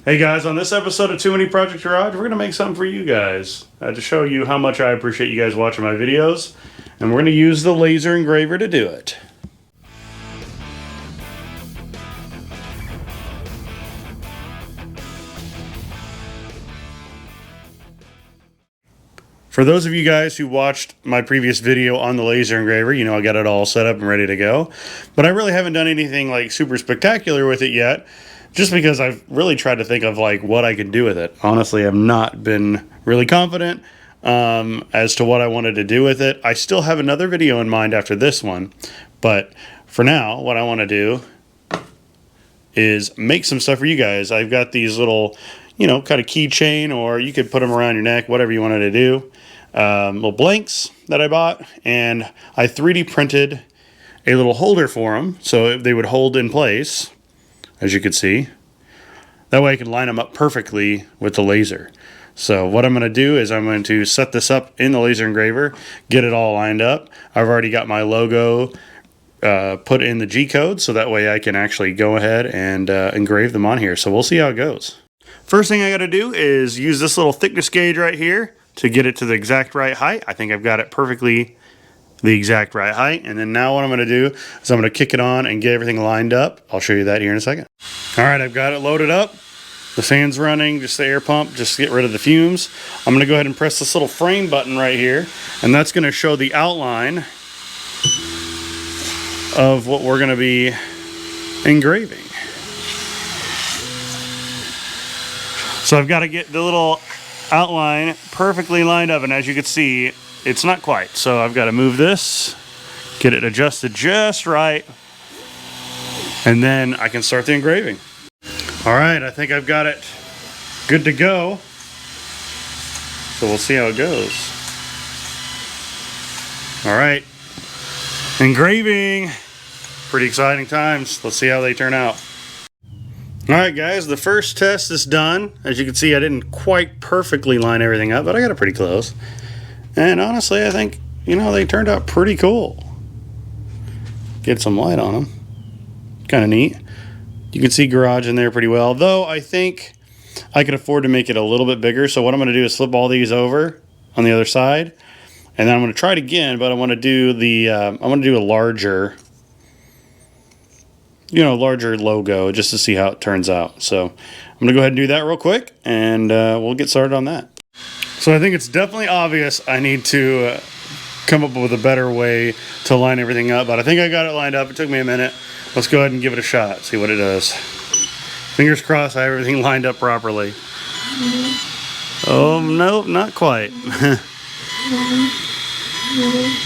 Hey guys, on this episode of Too Many Project Garage, we're going to make something for you guys to show you how much I appreciate you guys watching my videos. And we're going to use the laser engraver to do it. For those of you guys who watched my previous video on the laser engraver, you know I got it all set up and ready to go. But I really haven't done anything like super spectacular with it yet. Just because I've really tried to think of like what I could do with it. Honestly, I've not been really confident as to what I wanted to do with it. I still have another video in mind after this one. But for now, what I want to do is make some stuff for you guys. I've got these little, kind of keychain, or you could put them around your neck, whatever you wanted to do. Little blanks that I bought. And I 3D printed a little holder for them so they would hold in place, as you can see. That way I can line them up perfectly with the laser. So what I'm going to do is I'm going to set this up in the laser engraver, get it all lined up. I've already got my logo put in the G-code, so that way I can actually go ahead and engrave them on here. So we'll see how it goes. First thing I got to do is use this little thickness gauge right here to get it to the exact right height. I think I've got it perfectly the exact right height. And then now what I'm going to do is I'm going to kick it on and get everything lined up. I'll show you that here in a second. All right, I've got it loaded up. The fan's running, just the air pump, just to get rid of the fumes. I'm going to go ahead and press this little frame button right here, and that's going to show the outline of what we're going to be engraving. So I've got to get the little outline perfectly lined up, and as you can see, it's not quite. So I've got to move this, get it adjusted just right, and then I can start the engraving. All right, I think I've got it good to go. So we'll see how it goes. All right, engraving. Pretty exciting times. Let's see how they turn out. All right, guys, the first test is done. As you can see, I didn't quite perfectly line everything up, but I got it pretty close. And honestly, I think, they turned out pretty cool. Get some light on them. Kind of neat. You can see garage in there pretty well, though I think I can afford to make it a little bit bigger. So what I'm going to do is flip all these over on the other side, and then I'm going to try it again, but I want to do a larger, larger logo just to see how it turns out. So I'm going to go ahead and do that real quick, and we'll get started on that. So I think it's definitely obvious I need to come up with a better way to line everything up, but I think I got it lined up. It took me a minute. Let's go ahead and give it a shot, see what it does. Fingers crossed I have everything lined up properly. Oh, no, not quite.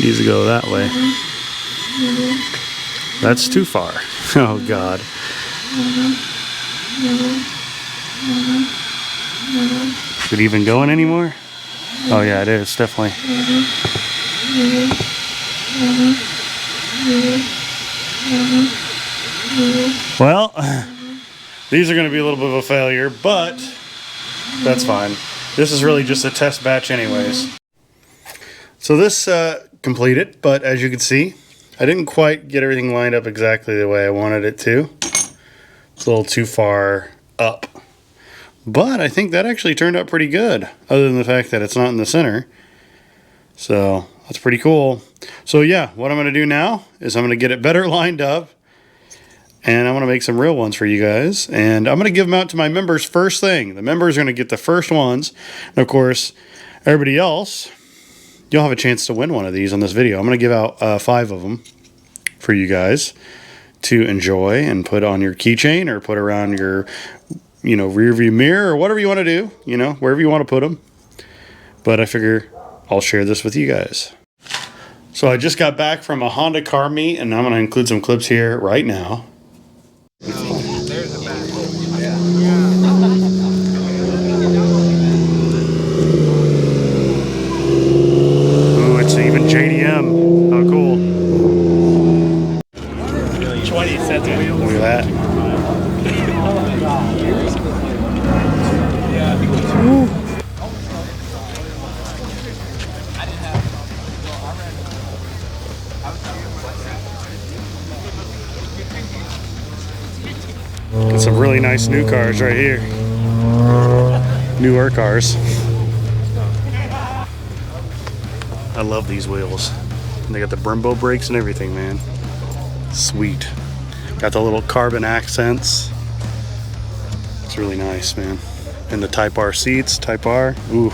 Needs to go that way. That's too far. Oh, God. Is it even going anymore? Oh, yeah, it is, definitely. Well, these are going to be a little bit of a failure, but that's fine. This is really just a test batch anyways. So this completed, but as you can see, I didn't quite get everything lined up exactly the way I wanted it to. It's a little too far up. But I think that actually turned out pretty good, other than the fact that it's not in the center. So that's pretty cool. So yeah, what I'm going to do now is I'm going to get it better lined up, and I'm going to make some real ones for you guys. And I'm going to give them out to my members first thing. The members are going to get the first ones. And of course, everybody else, you'll have a chance to win one of these on this video. I'm going to give out 5 of them for you guys to enjoy and put on your keychain or put around your, rear view mirror or whatever you want to do, wherever you want to put them. But I figure I'll share this with you guys. So I just got back from a Honda car meet, and I'm going to include some clips here right now. There's a back. Ooh, it's even JDM. How cool. 20 sets of wheels. Look at that. Ooh. Got some really nice new cars right here. newer cars. I love these wheels. And they got the Brembo brakes and everything, man. Sweet. Got the little carbon accents. It's really nice, man. And the Type R seats, Type R. Ooh,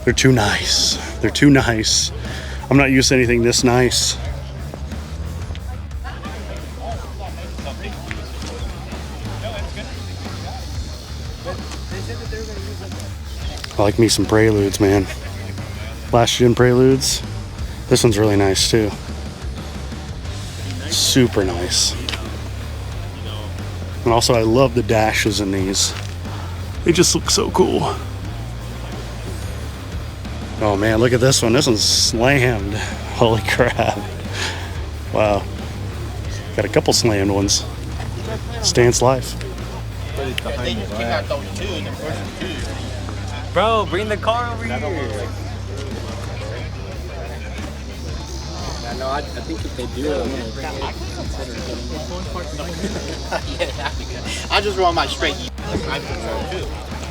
they're too nice. They're too nice. I'm not used to anything this nice. I like me some Preludes, man. Last gen Preludes. This one's really nice too. Super nice. And also I love the dashes in these. They just look so cool. Oh man, look at this one. This one's slammed. Holy crap. Wow. Got a couple slammed ones. Stance Life. Bro, bring the car over here. No, I think if they do it, I'm gonna consider it. I just run my straight. I prefer too.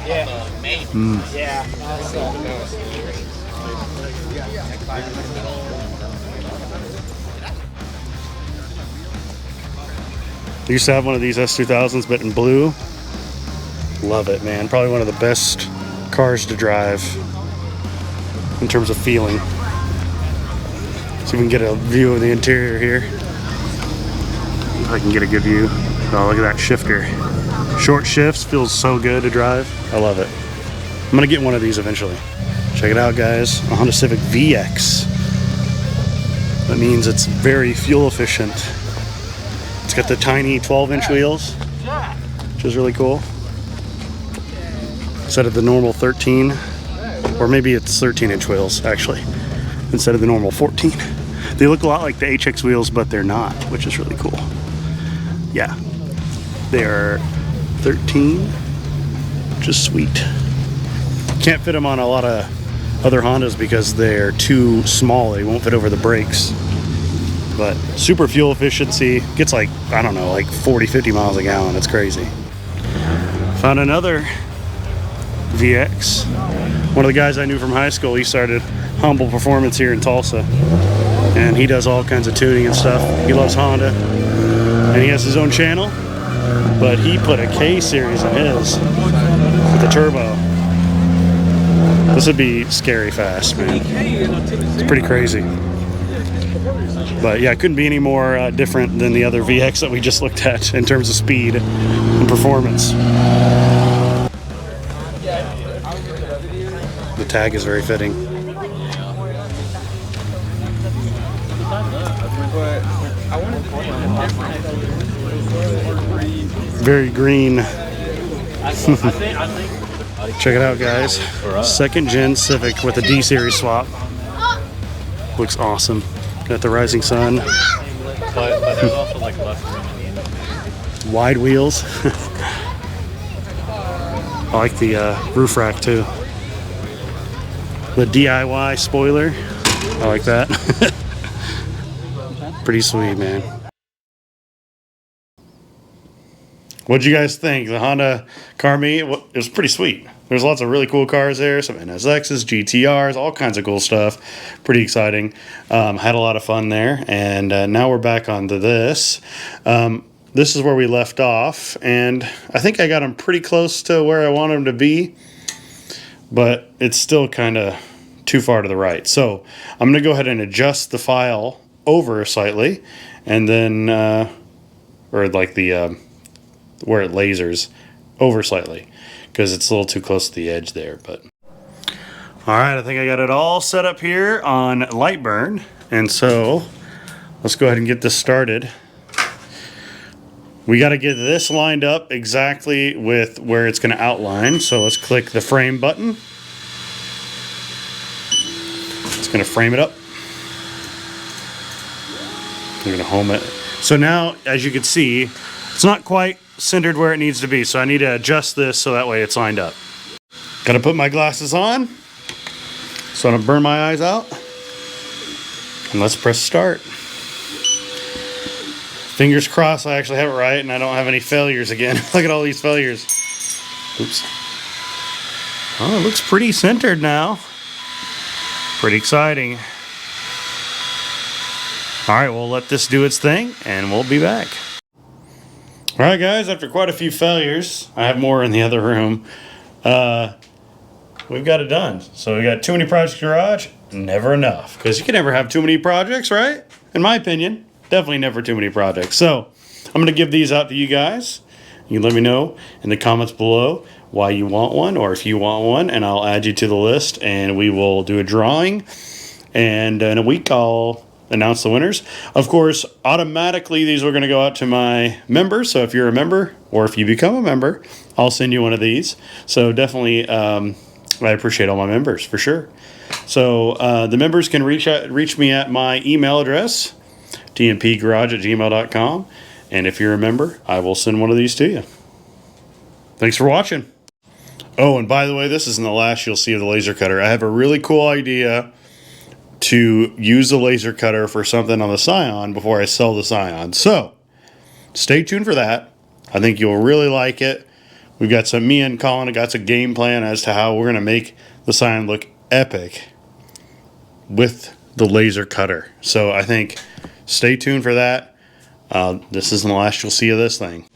Yeah. Yeah. I used to have one of these S2000s, but in blue. Love it, man. Probably one of the best cars to drive in terms of feeling. So we can get a view of the interior here. If I can get a good view. Oh, look at that shifter. Short shifts, feels so good to drive. I love it. I'm gonna get one of these eventually. Check it out, guys. A Honda Civic VX. That means it's very fuel efficient. It's got the tiny 12-inch wheels, which is really cool. Instead of the normal 13, or maybe it's 13-inch wheels actually, instead of the normal 14. They look a lot like the HX wheels, but they're not, which is really cool. Yeah, they are 13, which is sweet. Can't fit them on a lot of other Hondas because they're too small. They won't fit over the brakes. But super fuel efficiency, gets like, I don't know, like 40, 50 miles a gallon. It's crazy. Found another VX. One of the guys I knew from high school, he started Humble Performance here in Tulsa. And he does all kinds of tuning and stuff. He loves Honda. And he has his own channel. But he put a K series in his with the turbo. This would be scary fast, man. It's pretty crazy. But yeah, it couldn't be any more different than the other VX that we just looked at in terms of speed and performance. The tag is very fitting. Very green. Check it out, guys. Second gen Civic with a D series swap. Looks awesome. Got the rising sun. But there's also like left room. Wide wheels. I like the roof rack too. The DIY spoiler. I like that. Pretty sweet, man. What'd you guys think? The Honda Car Meet, it was pretty sweet. There's lots of really cool cars there, some NSXs, GTRs, all kinds of cool stuff. Pretty exciting. Had a lot of fun there, and now we're back onto this. This is where we left off, and I think I got them pretty close to where I want them to be, but it's still kind of too far to the right. So I'm going to go ahead and adjust the file over slightly, and then, or like the, where it lasers over slightly, because it's a little too close to the edge there. But all right, I think I got it all set up here on Lightburn, and so let's go ahead and get this started. We got to get this lined up exactly with where it's going to outline. So let's click the frame button. It's going to frame it up. We're going to home it. So now, as you can see, it's not quite centered where it needs to be. So I need to adjust this so that way it's lined up. Got to put my glasses on so I don't burn my eyes out. And let's press start. Fingers crossed I actually have it right and I don't have any failures again. Look at all these failures. Oops. Oh, it looks pretty centered now. Pretty exciting. All right, we'll let this do its thing, and we'll be back. All right, guys, after quite a few failures, I have more in the other room. We've got it done. So we got too many projects garage, never enough. Because you can never have too many projects, right? In my opinion, definitely never too many projects. So I'm going to give these out to you guys. You can let me know in the comments below why you want one or if you want one, and I'll add you to the list, and we will do a drawing. And in a week, I'll announce the winners. Of course, automatically these are going to go out to my members. So if you're a member or if you become a member, I'll send you one of these. So definitely, I appreciate all my members for sure. So the members can reach me at my email address, tmpgarage@gmail.com. And if you're a member, I will send one of these to you. Thanks for watching. Oh, and by the way, this isn't the last you'll see of the laser cutter. I have a really cool idea to use the laser cutter for something on the Scion before I sell the Scion. So stay tuned for that. I think you'll really like it. We've got me and Colin have got some game plan as to how we're going to make the Scion look epic with the laser cutter. So I think stay tuned for that. This isn't the last you'll see of this thing.